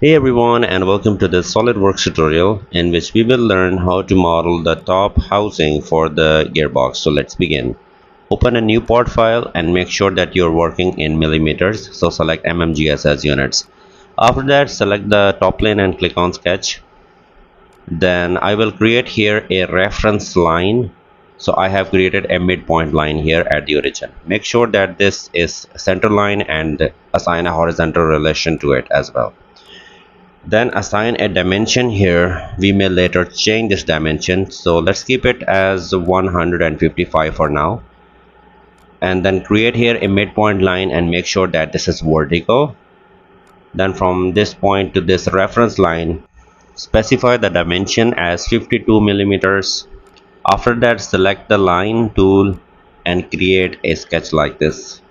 Hey everyone, and welcome to this SolidWorks tutorial in which we will learn how to model the top housing for the gearbox. So let's begin. Open a new part file and make sure that you're working in millimeters. So select mmgs as units. After that, select the top plane and click on sketch. Then I will create here a reference line. So I have created a midpoint line here at the origin. Make sure that this is center line and assign a horizontal relation to it as well. Then assign a dimension here. We may later change this dimension, so let's keep it as 155 for now. And then create here a midpoint line and make sure that this is vertical. Then from this point to this reference line, specify the dimension as 52 millimeters. After that, select the line tool and create a sketch like this.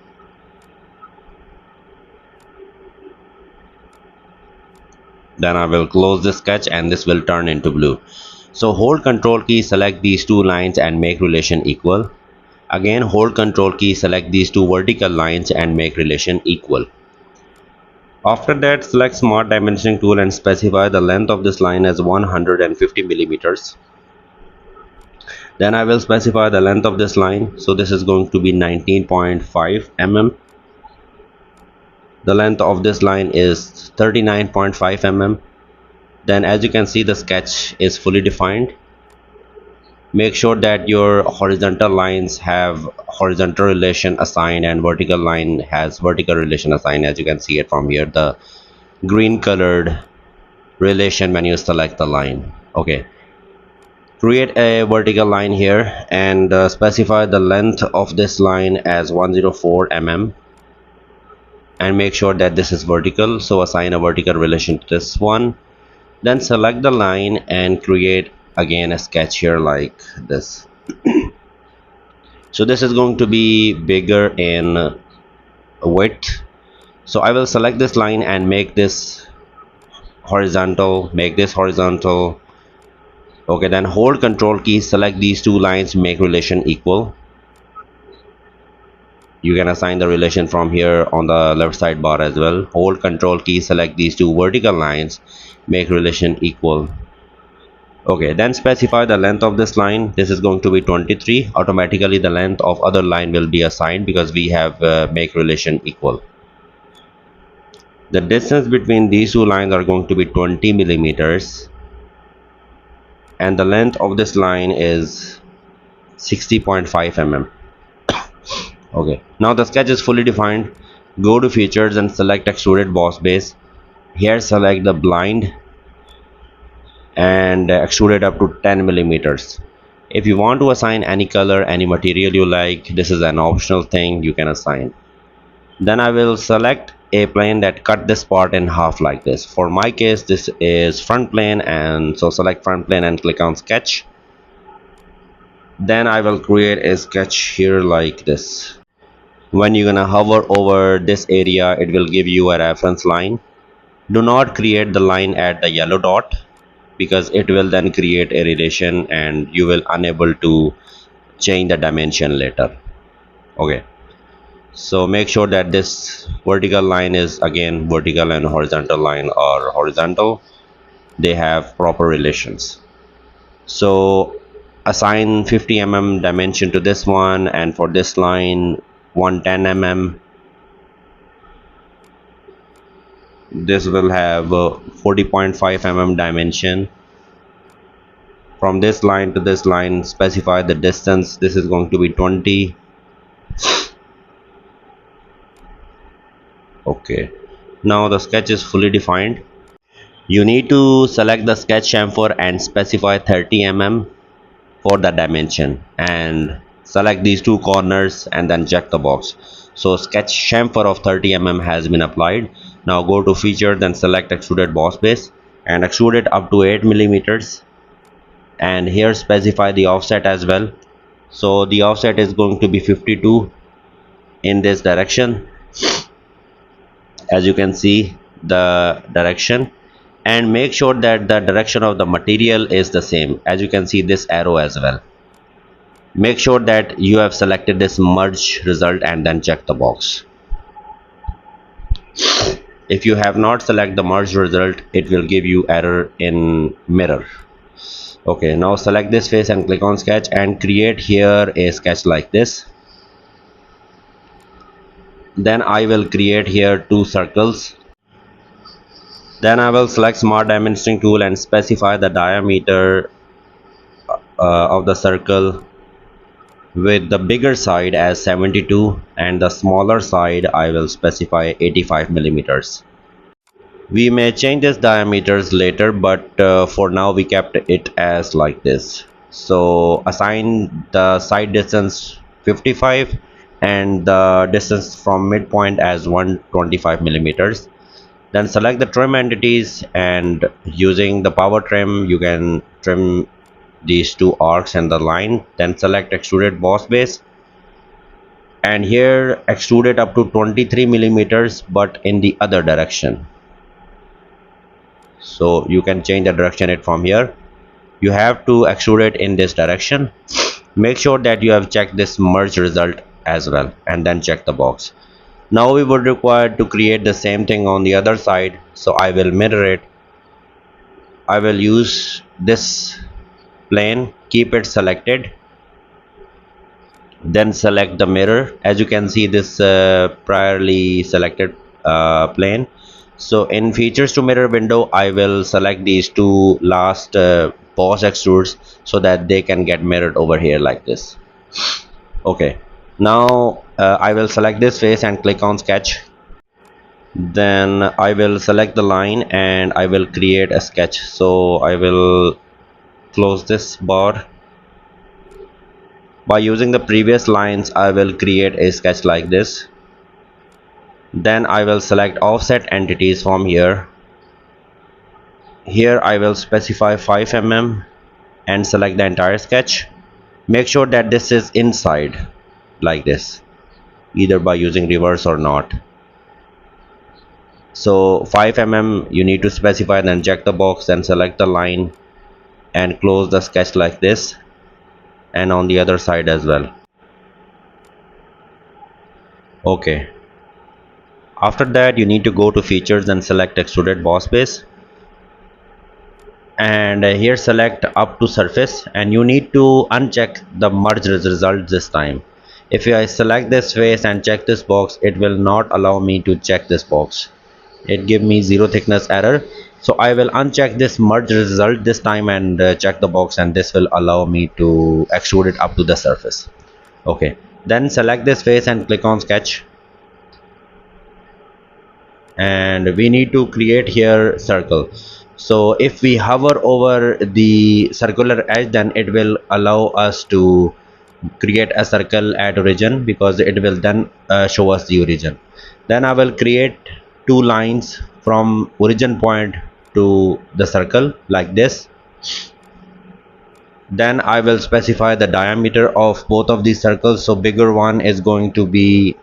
Then I will close the sketch and this will turn into blue. So hold control key, select these two lines and make relation equal. Again hold control key, select these two vertical lines and make relation equal. After that, select smart dimensioning tool and specify the length of this line as 150 millimeters. Then I will specify the length of this line. So this is going to be 19.5 mm. The length of this line is 39.5 mm. Then as you can see, the sketch is fully defined. Make sure that your horizontal lines have horizontal relation assigned and vertical line has vertical relation assigned. As you can see it from here, the green colored relation when you select the line. Okay, create a vertical line here and specify the length of this line as 104 mm and make sure that this is vertical, so assign a vertical relation to this one. Then select the line and create again a sketch here like this. So this is going to be bigger in width. So I will select this line and make this horizontal, Okay, then hold control key, select these two lines, make relation equal. You can assign the relation from here on the left side bar as well. Hold control key, select these two vertical lines, make relation equal. Okay, then specify the length of this line. This is going to be 23. Automatically the length of other line will be assigned because we have make relation equal. The distance between these two lines are going to be 20 millimeters and the length of this line is 60.5 mm. Okay, now the sketch is fully defined. Go to features and select extruded boss base. Here select the blind and extrude it up to 10 millimeters. If you want to assign any color, any material you like, this is an optional thing you can assign. Then I will select a plane that cut this part in half like this. For my case, this is front plane, and so select front plane and click on sketch. Then I will create a sketch here like this. When you're gonna hover over this area, it will give you a reference line. Do not create the line at the yellow dot because it will then create a relation and you will unable to change the dimension later. Okay, so make sure that this vertical line is again vertical and horizontal line are horizontal, they have proper relations. So assign 50 mm dimension to this one, and for this line 110 mm. This will have 40.5 mm dimension. From this line to this line, specify the distance. This is going to be 20. Okay, now the sketch is fully defined. You need to select the sketch chamfer and specify 30 mm for the dimension and select these two corners and then check the box. So sketch chamfer of 30 mm has been applied. Now go to feature, then select extruded boss base and extrude it up to 8 millimeters, and here specify the offset as well. So the offset is going to be 52 in this direction. As you can see the direction, and make sure that the direction of the material is the same. As you can see this arrow as well. Make sure that you have selected this merge result and then check the box. If you have not select the merged result, it will give you error in mirror. Okay, now select this face and click on sketch and create here a sketch like this. Then I will create here two circles. Then I will select smart dimensioning tool and specify the diameter of the circle with the bigger side as 72 and the smaller side I will specify 85 millimeters. We may change this diameters later, but for now we kept it as like this. So assign the side distance 55 and the distance from midpoint as 125 millimeters. Then select the trim entities, and using the power trim you can trim these two arcs and the line. Then select extruded boss base, and here extrude it up to 23 millimeters but in the other direction. So you can change the direction it from here. You have to extrude it in this direction. Make sure that you have checked this merge result as well, and then check the box. Now we would require to create the same thing on the other side, so I will mirror it. I will use this plane, keep it selected, then select the mirror. As you can see, this priorly selected plane. So in features to mirror window, I will select these two last boss extrudes so that they can get mirrored over here like this. Okay, now I will select this face and click on sketch. Then I will select the line and I will create a sketch. So I will close this bar. By using the previous lines, I will create a sketch like this. Then I will select offset entities from here. Here I will specify 5 mm and select the entire sketch. Make sure that this is inside like this, either by using reverse or not. So 5 mm you need to specify, then check the box, then select the line and close the sketch like this, and on the other side as well. Okay, after that you need to go to features and select extruded boss base, and here select up to surface, and you need to uncheck the merge result this time. If I select this face and check this box, it will not allow me to check this box. It give me zero thickness error. So I will uncheck this merge result this time and check the box, and this will allow me to extrude it up to the surface. Okay, then select this face and click on sketch, and we need to create here circle. So if we hover over the circular edge, then it will allow us to create a circle at origin, because it will then show us the origin. Then I will create two lines from origin point to the circle like this. Then I will specify the diameter of both of these circles. So bigger one is going to be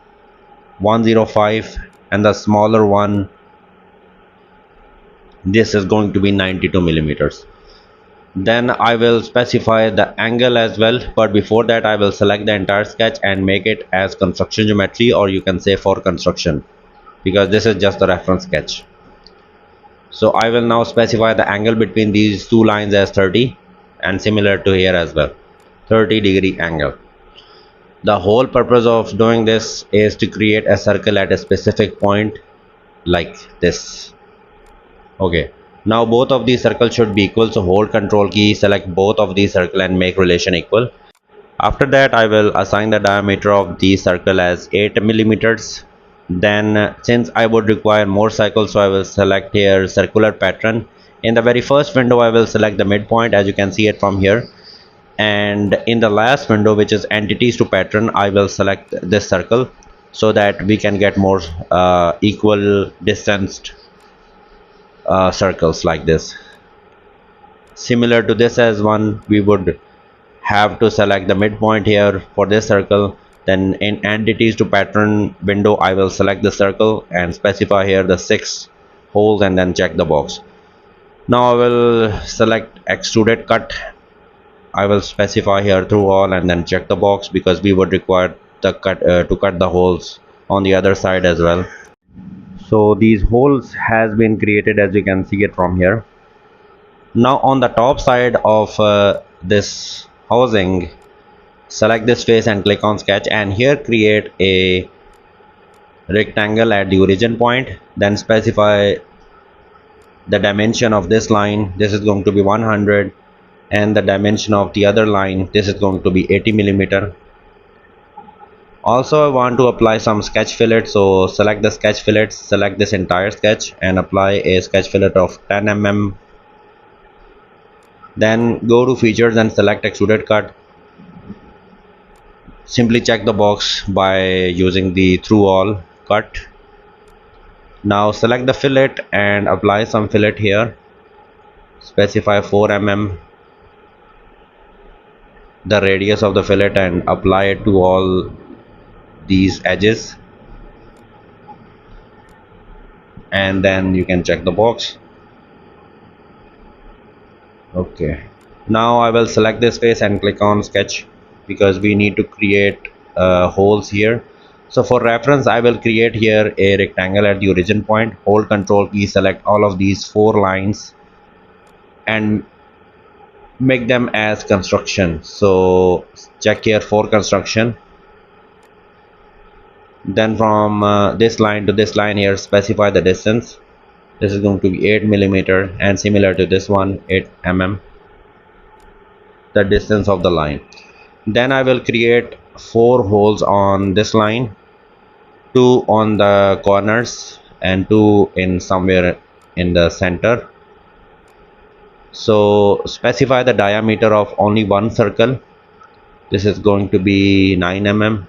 105 and the smaller one, this is going to be 92 millimeters. Then I will specify the angle as well, but before that I will select the entire sketch and make it as construction geometry, or you can say for construction, because this is just a reference sketch. So I will now specify the angle between these two lines as 30, and similar to here as well, 30-degree angle. The whole purpose of doing this is to create a circle at a specific point like this. Okay, now both of these circles should be equal, so hold control key, select both of these circle and make relation equal. After that I will assign the diameter of the circle as 8 millimeters. Then since I would require more cycles, so I will select here circular pattern. In the very first window I will select the midpoint, as you can see it from here, and in the last window, which is entities to pattern, I will select this circle so that we can get more equal distanced circles like this. Similar to this as one, we would have to select the midpoint here for this circle. Then in entities to pattern window, I will select the circle and specify here the 6 holes, and then check the box. Now I will select extruded cut. I will specify here through all and then check the box, because we would require the cut to cut the holes on the other side as well. So these holes has been created as you can see it from here. Now on the top side of this housing, select this face and click on sketch, and here create a rectangle at the origin point. Then specify the dimension of this line. This is going to be 100, and the dimension of the other line, this is going to be 80 millimeter. Also I want to apply some sketch fillet, so select the sketch fillet, select this entire sketch and apply a sketch fillet of 10 mm. Then go to features and select extruded cut. Simply check the box by using the through all cut. Now select the fillet and apply some fillet here. Specify 4 mm the radius of the fillet and apply it to all these edges, and then you can check the box. Okay, now I will select this face and click on sketch because we need to create holes here. So for reference I will create here a rectangle at the origin point. Hold control key, select all of these 4 lines and make them as construction. So check here for construction. Then from this line to this line here, specify the distance. This is going to be 8 millimeter, and similar to this one, 8 mm, the distance of the line. Then I will create 4 holes on this line, 2 on the corners and 2 in somewhere in the center. So specify the diameter of only one circle. This is going to be 9 mm.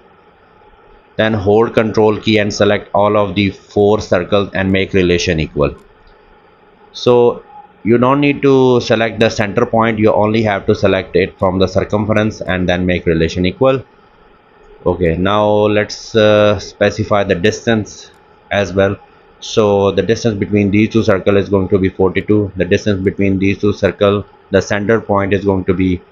Then hold control key and select all of the 4 circles and make relation equal. So you don't need to select the center point, you only have to select it from the circumference and then make relation equal. Okay, now let's specify the distance as well. So the distance between these two circles is going to be 42. The distance between these two circles, the center point is going to be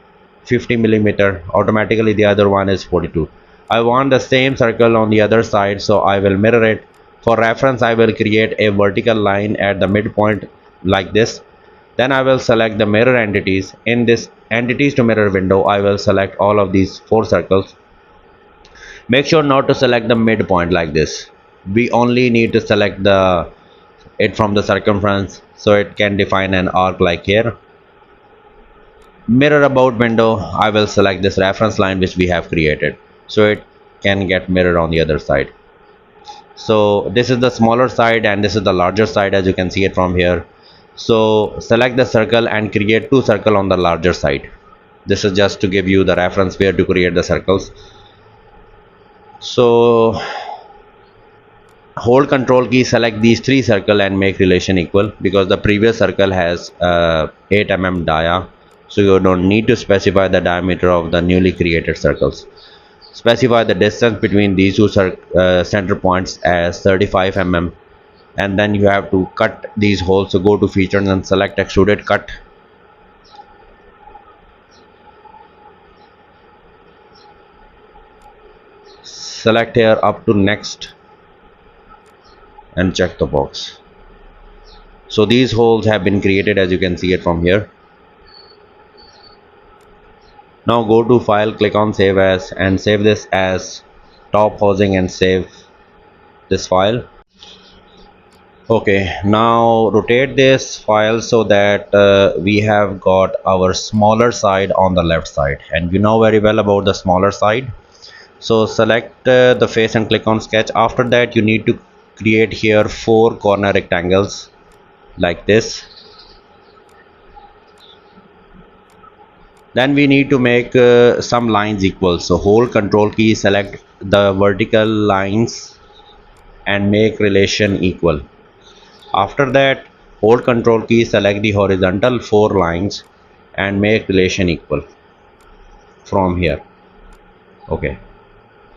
50 millimeter. Automatically the other one is 42. I want the same circle on the other side, so I will mirror it. For reference I will create a vertical line at the midpoint like this. Then I will select the mirror entities. In this entities to mirror window I will select all of these 4 circles. Make sure not to select the midpoint like this. We only need to select it from the circumference, so it can define an arc like here. Mirror about window, I will select this reference line which we have created, so it can get mirrored on the other side. So this is the smaller side and this is the larger side, as you can see it from here. So select the circle and create 2 circles on the larger side. This is just to give you the reference where to create the circles. So hold control key, select these 3 circles and make relation equal, because the previous circle has 8 mm dia, so you don't need to specify the diameter of the newly created circles. Specify the distance between these two center points as 35 mm, and then you have to cut these holes. So go to features and select extruded cut. Select here up to next and check the box. So these holes have been created, as you can see it from here. Now go to file, click on save as, and save this as top housing and save this file. Okay, now rotate this file so that we have got our smaller side on the left side, and you know very well about the smaller side. So select the face and click on sketch. After that you need to create here 4 corner rectangles like this. Then we need to make some lines equal, so hold control key, select the vertical lines and make relation equal. After that hold control key, select the horizontal 4 lines and make relation equal from here. Okay,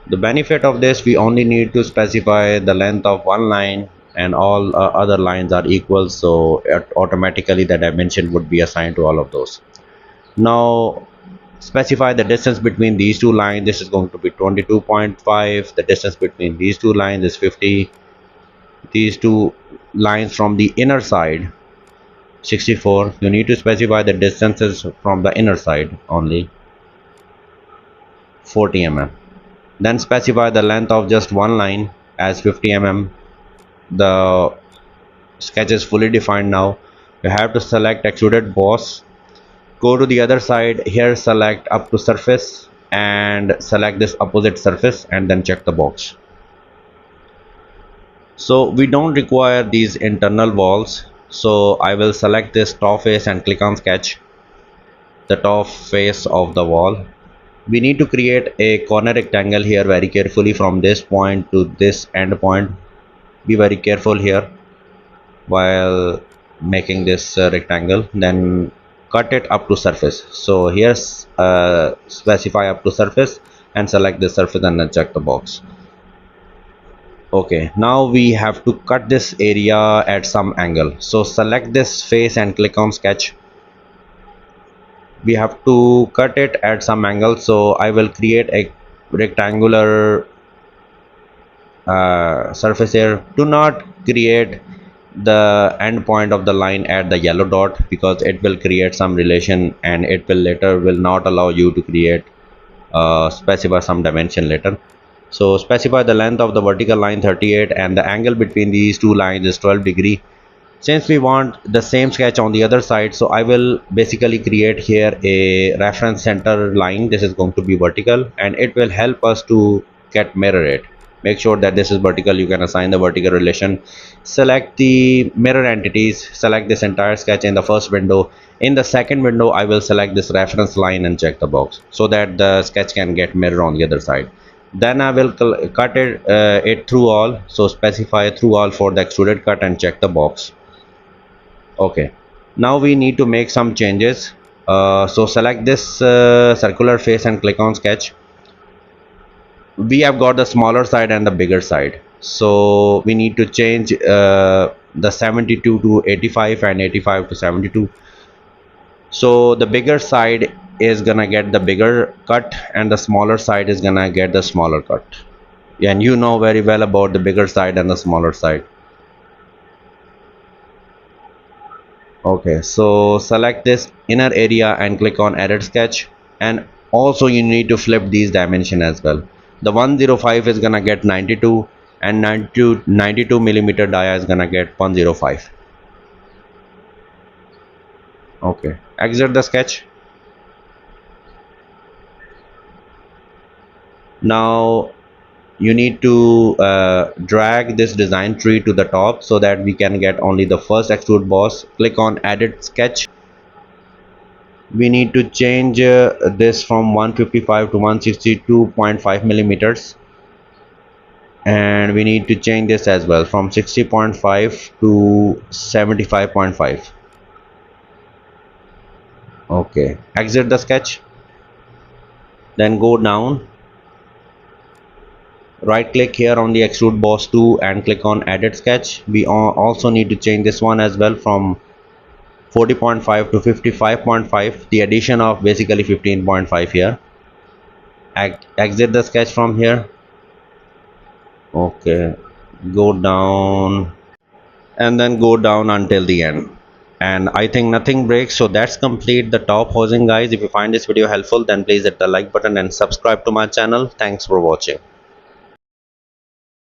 the benefit of this, we only need to specify the length of one line and all other lines are equal, so automatically the dimension would be assigned to all of those. Now specify the distance between these 2 lines. This is going to be 22.5. The distance between these 2 lines is 50. these two lines from the inner side. 64, you need to specify the distances from the inner side only, 40 mm. Then specify the length of just one line as 50 mm. The sketch is fully defined now. You have to select extruded boss, go to the other side here, select up to surface and select this opposite surface and then check the box. So we don't require these internal walls, so I will select this top face and click on sketch, the top face of the wall. We need to create a corner rectangle here very carefully from this point to this end point. Be very careful here while making this rectangle. Then cut it up to surface. So here's specify up to surface and select the surface and then check the box. Okay, now we have to cut this area at some angle. So select this face and click on sketch. We have to cut it at some angle, so I will create a rectangular surface here. Do not create the end point of the line at the yellow dot, because it will create some relation and it will later will not allow you to create specify some dimension later. So specify the length of the vertical line 38 and the angle between these two lines is 12°. Since we want the same sketch on the other side, so I will basically create here a reference center line. This is going to be vertical and it will help us to get mirror it. Make sure that this is vertical. You can assign the vertical relation. Select the mirror entities, select this entire sketch in the first window. In the second window I will select this reference line and check the box so that the sketch can get mirror on the other side. Then I will cut it through all, so specify through all for the extruded cut and check the box. Okay, now we need to make some changes. So select this circular face and click on sketch. We have got the smaller side and the bigger side, so we need to change the 72 to 85 and 85 to 72. So the bigger side is gonna get the bigger cut and the smaller side is gonna get the smaller cut. And you know very well about the bigger side and the smaller side. Okay, so select this inner area and click on edit sketch, and also you need to flip these dimension as well. The 105 is gonna get 92 and 92 millimeter dia is gonna get 105. Okay, exit the sketch. Now you need to drag this design tree to the top so that we can get only the first extrude boss. Click on edit sketch. We need to change this from 155 to 162.5 millimeters, and we need to change this as well from 60.5 to 75.5. Okay, exit the sketch, then go down, right click here on the extrude boss 2 and click on edit sketch. We also need to change this one as well from 40.5 to 55.5, the addition of basically 15.5 here. Exit the sketch from here. Okay, go down and then go down until the end, and I think nothing breaks. So that's complete the top housing, guys. If you find this video helpful, then please hit the like button and subscribe to my channel. Thanks for watching.